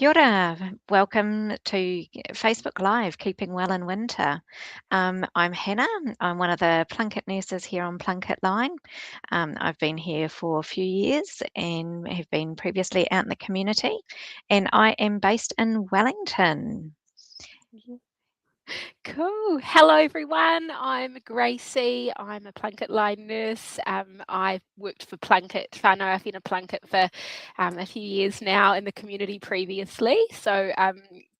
Kia ora. Welcome to Facebook Live, Keeping Well in Winter. I'm Hannah. I'm one of the Plunket nurses here on PlunketLine. I've been here for a few years and have been previously out in the community, and I am based in Wellington. Cool. Hello, everyone. I'm Gracie. I'm a PlunketLine nurse. I've worked for Plunket, whānau awhina Plunket for a few years now in the community previously. So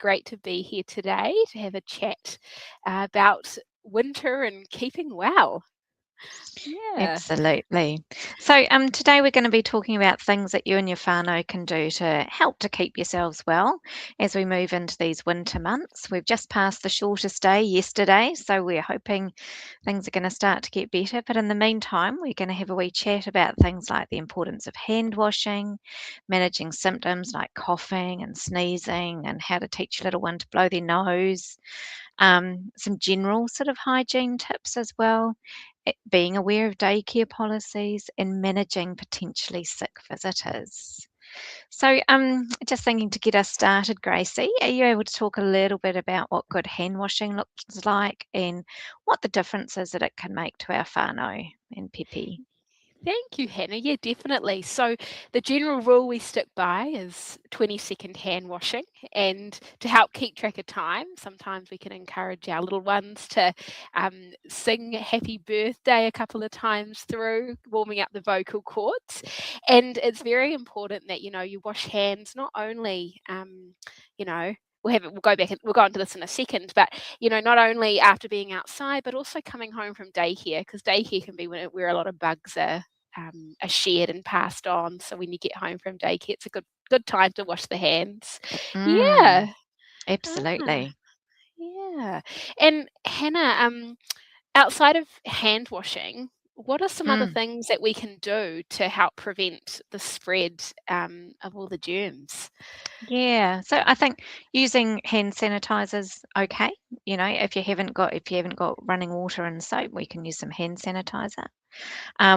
great to be here today to have a chat about winter and keeping well. Yeah. Absolutely. So today we're going to be talking about things that you and your whānau can do to help to keep yourselves well as we move into these winter months. We've just passed the shortest day yesterday, so we're hoping things are going to start to get better. But in the meantime, we're going to have a wee chat about things like the importance of hand washing, managing symptoms like coughing and sneezing, and how to teach a little one to blow their nose. Some general sort of hygiene tips as well, being aware of daycare policies and managing potentially sick visitors. So, just thinking to get us started, Gracie, are you able to talk a little bit about what good hand washing looks like and what the differences that it can make to our whānau and pēpi? Thank you, Hannah. Yeah, definitely. So, the general rule we stick by is 20-second hand washing. And to help keep track of time, sometimes we can encourage our little ones to sing happy birthday a couple of times through, warming up the vocal cords. And it's very important that, you wash hands not only, you know, we'll go back and we'll go into this in a second, but not only after being outside, but also coming home from daycare, because daycare can be where a lot of bugs are shared and passed on. So when you get home from daycare, it's a good time to wash the hands. Mm, Yeah. Ah, absolutely. yeah. And Hannah, outside of hand washing, what are some other Mm. things that we can do to help prevent the spread of all the germs? Yeah, so I think using hand sanitizer's okay. If you haven't got running water and soap, we can use some hand sanitizer.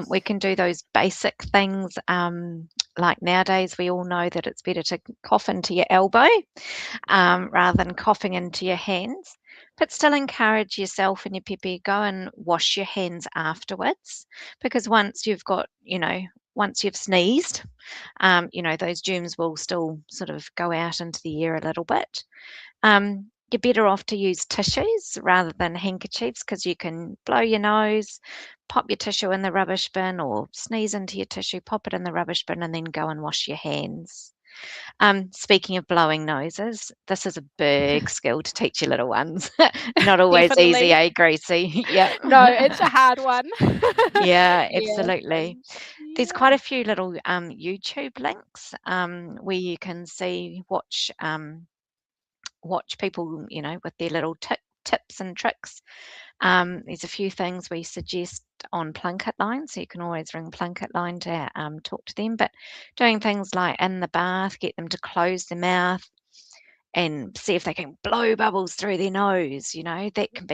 We can do those basic things, like nowadays we all know that it's better to cough into your elbow, rather than coughing into your hands. But still encourage yourself and your pēpi, go and wash your hands afterwards, because once you've sneezed, those germs will still sort of go out into the air a little bit. You're better off to use tissues rather than handkerchiefs, because you can blow your nose, pop your tissue in the rubbish bin, or sneeze into your tissue, pop it in the rubbish bin, and then go and wash your hands. Speaking of blowing noses, this is a big skill to teach your little ones. Not always easy, Definitely. eh, Gracie? Yeah. No, it's a hard one. Yeah, Yeah. absolutely. There's quite Yeah. a few little YouTube links where you can watch people, with their little tips and tricks. There's a few things we suggest on PlunketLine, so you can always ring PlunketLine to talk to them. But doing things like in the bath, get them to close their mouth and see if they can blow bubbles through their nose. That can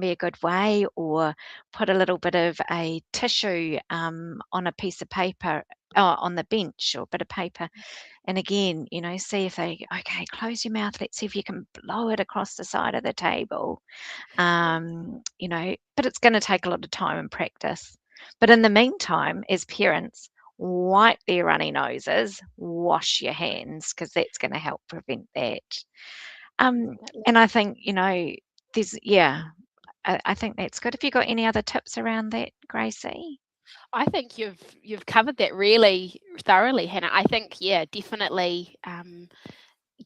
be a good way. Or put a little bit of a tissue on a piece of paper. On the bench, or a bit of paper, and again, see if okay, close your mouth. Let's see if you can blow it across the side of the table. But it's going to take a lot of time and practice. But in the meantime, as parents, wipe their runny noses, wash your hands, because that's going to help prevent that. And I think, yeah, I think that's good. Have you got any other tips around that, Gracie? I think you've covered that really thoroughly, Hannah. I think, yeah, definitely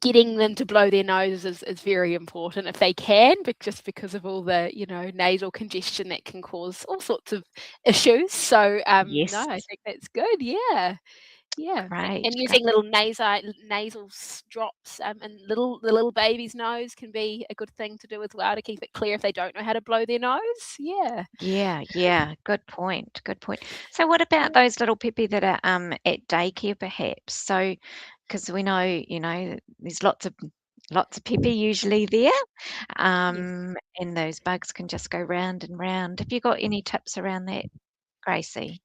getting them to blow their noses is very important if they can, but just because of all the, nasal congestion that can cause all sorts of issues. So no, Yes. I think that's good. Yeah. Yeah, and Great, great. using little nasal drops, and the little baby's nose can be a good thing to do as well to keep it clear if they don't know how to blow their nose. Yeah. Yeah, yeah, good point, good point. So what about those little pēpi that are at daycare perhaps? So, because we know, there's lots of pēpi usually there, Yes. and those bugs can just go round and round. Have you got any tips around that, Gracie?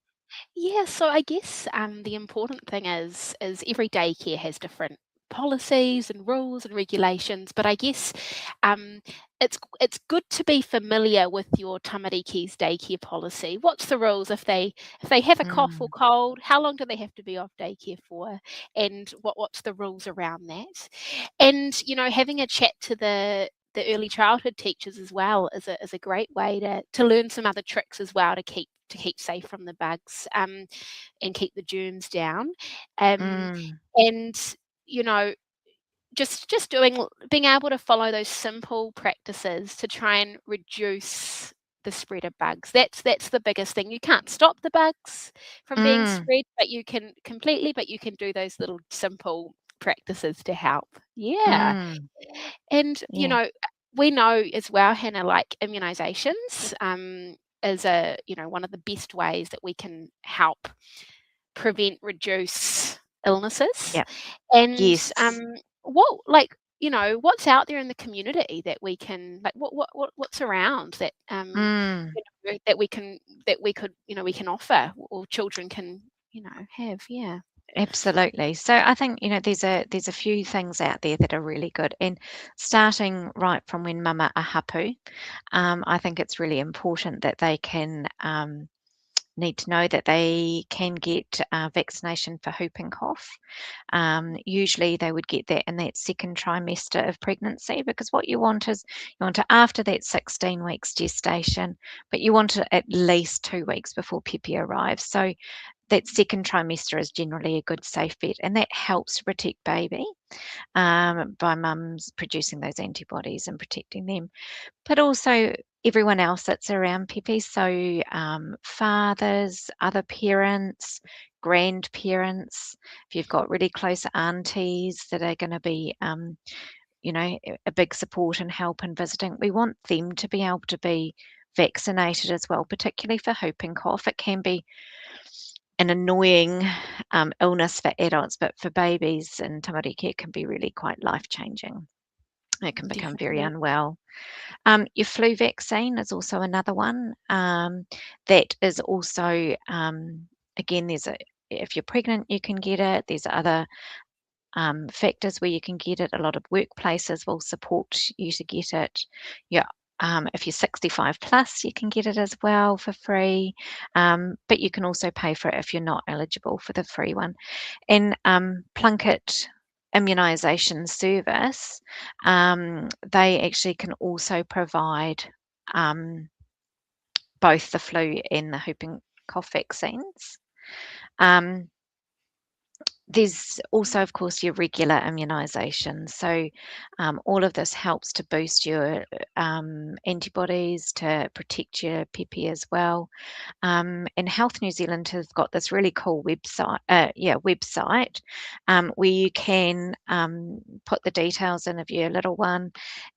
Yeah, so I guess the important thing is every daycare has different policies and rules and regulations, but I guess it's good to be familiar with your tamariki's daycare policy. What's the rules if they have a cough or Mm, cold? How long do they have to be off daycare for? And what's the rules around that? And having a chat to the early childhood teachers as well is a great way to learn some other tricks as well to keep safe from the bugs, and keep the germs down. mm, And you know just being able to follow those simple practices to try and reduce the spread of bugs. That's the biggest thing. You can't stop the bugs from being mm, spread, but you can do those little simple practices to help. Yeah. mm. And Yeah. we know as well, Hannah, like immunizations is one of the best ways that we can help prevent, reduce illnesses. Yeah. And Yes. what's out there in the community that we can, like, what's around that Mm. that we can offer, or children can have. Yeah. Absolutely. So I think, there's a few things out there that are really good. And starting right from when mama are hapu, I think it's really important that they can need to know that they can get vaccination for whooping cough. Usually they would get that in that second trimester of pregnancy, because what you want is you want it after that 16 weeks gestation, but you want it at least 2 weeks before pēpi arrives. So that second trimester is generally a good safe bet, and that helps to protect baby by mums producing those antibodies and protecting them, but also everyone else that's around pēpi. So fathers, other parents, grandparents, if you've got really close aunties that are going to be a big support and help in visiting, we want them to be able to be vaccinated as well, particularly for whooping cough. It can be an annoying illness for adults, but for babies and tamariki, it can be really quite life-changing. It can become very Definitely. unwell. Your flu vaccine is also another one. That is also, again, if you're pregnant, you can get it. There's other factors where you can get it. A lot of workplaces will support you to get it. Yeah. If you're 65 plus, you can get it as well for free, but you can also pay for it if you're not eligible for the free one. And Plunket Immunisation Service, they actually can also provide both the flu and the whooping cough vaccines. There's also, of course, your regular immunisation. So all of this helps to boost your antibodies to protect your pēpi as well. And Health New Zealand has got this really cool website where you can put the details in of your little one,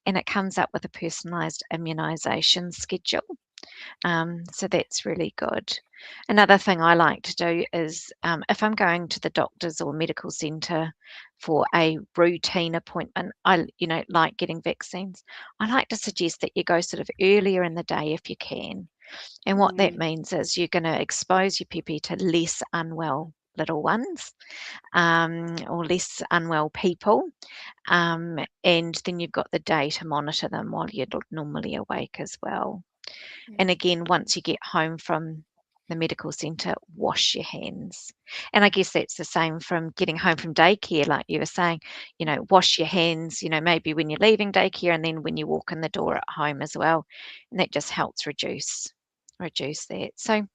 and it comes up with a personalised immunisation schedule. So that's really good. Another thing I like to do is if I'm going to the doctor's or medical centre for a routine appointment, like getting vaccines, I like to suggest that you go sort of earlier in the day if you can. And what that Mm, means is you're going to expose your pēpi to less unwell little ones, or less unwell people. And then you've got the day to monitor them while you're normally awake as well. And mm, again, once you get home from the medical centre, wash your hands. And I guess that's the same from getting home from daycare, like you were saying, wash your hands, maybe when you're leaving daycare and then when you walk in the door at home as well. And that just helps reduce that. So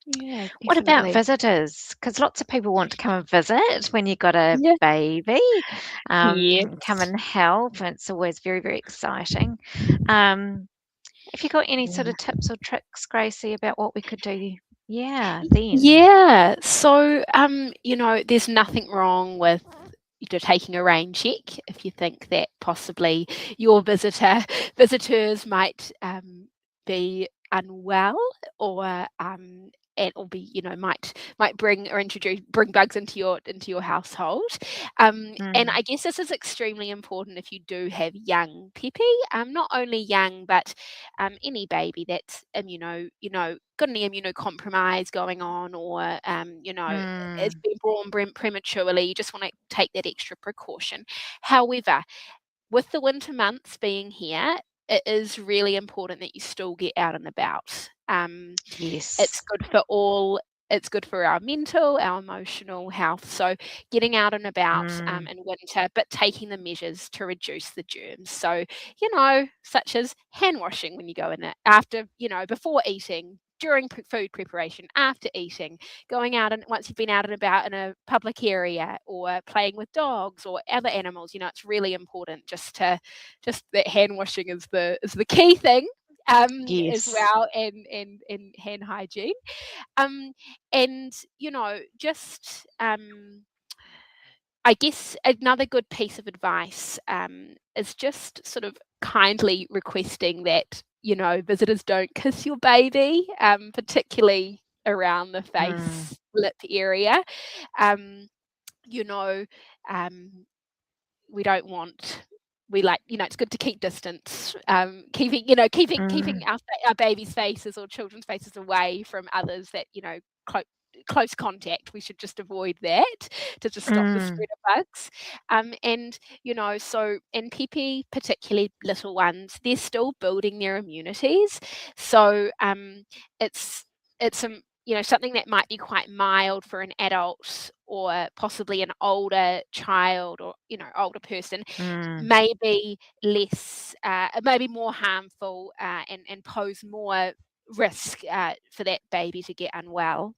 yeah, what about definitely. visitors? Because lots of people want to come and visit when you've got a Yeah. baby, come Yes. and help. And it's always very, very exciting. Um, have you got any sort Yeah. of tips or tricks, Gracie, about what we could do? Yeah, then. Yeah. So, there's nothing wrong with taking a rain check if you think that possibly your visitors might be unwell, or and or be, might bring bugs into your household. And Mm, I guess this is extremely important if you do have young pēpi, not only young, but any baby that's got any immunocompromise going on, or has mm, been born prematurely. You just want to take that extra precaution. However, with the winter months being here, it is really important that you still get out and about. It's yes. good for all. It's good for our mental, our emotional health. So getting out and about Mm, in winter, but taking the measures to reduce the germs. So, such as hand washing when you go in it, after, before eating, during food preparation, after eating, going out, and once you've been out and about in a public area, or playing with dogs or other animals, it's really important just that hand washing is the key thing, as yes. well, and hand hygiene. Um, and just I guess another good piece of advice is just sort of kindly requesting that visitors don't kiss your baby, particularly around the Mm, face lip area. Um, you know, um, we don't want we like it's good to keep distance, keeping mm, our babies' faces or children's faces away from others that clo- close contact. We should just avoid that to just stop the mm, spread of bugs. And and pēpi, particularly little ones, they're still building their immunities. So it's something that might be quite mild for an adult, or possibly an older child, or older person, mm, may be less, maybe more harmful, and pose more risk for that baby to get unwell.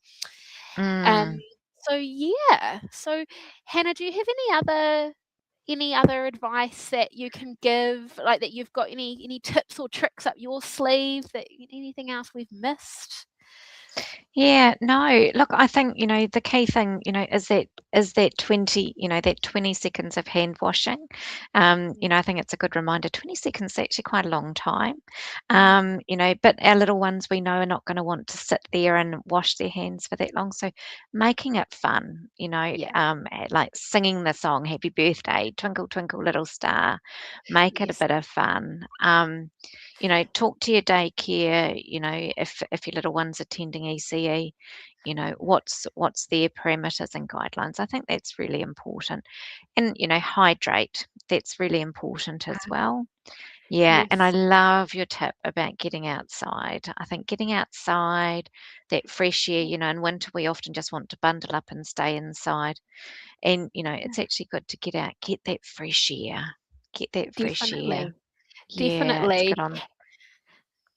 Um, mm. so yeah. So Hannah, do you have any other advice that you can give, like that you've got any tips or tricks up your sleeve, that anything else we've missed? Yeah, no, look, I think, the key thing, is that 20, that 20 seconds of hand washing. I think it's a good reminder. 20 seconds is actually quite a long time. Mm, But our little ones we know are not going to want to sit there and wash their hands for that long. So making it fun, yeah. like singing the song Happy Birthday, Twinkle Twinkle Little Star, make it a Yes. bit of fun. Talk to your daycare, if your little one's attending ECE, what's their parameters and guidelines. I think that's really important. And, hydrate, that's really important as Ah, well. Yeah, and I yes. love your tip about getting outside. I think getting outside, that fresh air, in winter we often just want to bundle up and stay inside. And, it's actually good to get out, get that fresh air. Get that fresh air. Definitely. Yeah, it's good Definitely. on.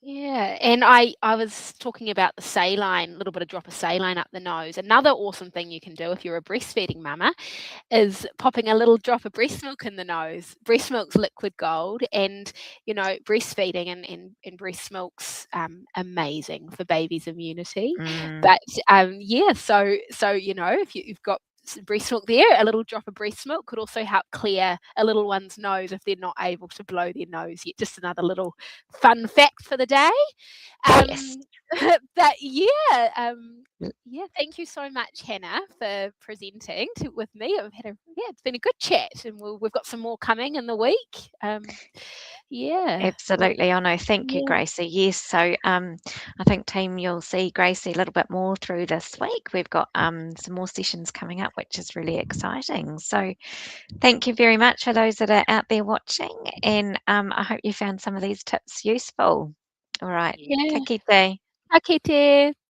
Yeah, and I was talking about the saline, a little bit of drop of saline up the nose. Another awesome thing you can do if you're a breastfeeding mama is popping a little drop of breast milk in the nose. Breast milk's liquid gold, and breastfeeding and breast milk's amazing for babies' immunity. Mm, But yeah, so if you've got breast milk there, a little drop of breast milk could also help clear a little one's nose if they're not able to blow their nose yet. Just another little fun fact for the day. yes. Um, but yeah, yeah, thank you so much, Hannah, for presenting with me. It's been a good chat, and we've got some more coming in the week. Yeah, Absolutely. Oh, no, thank you, yeah, Gracie. Yes, so, I think, team, you'll see Gracie a little bit more through this week. We've got, some more sessions coming up, which is really exciting. So thank you very much for those that are out there watching, and, I hope you found some of these tips useful. All right. Ka yeah. kite. Okay, dear.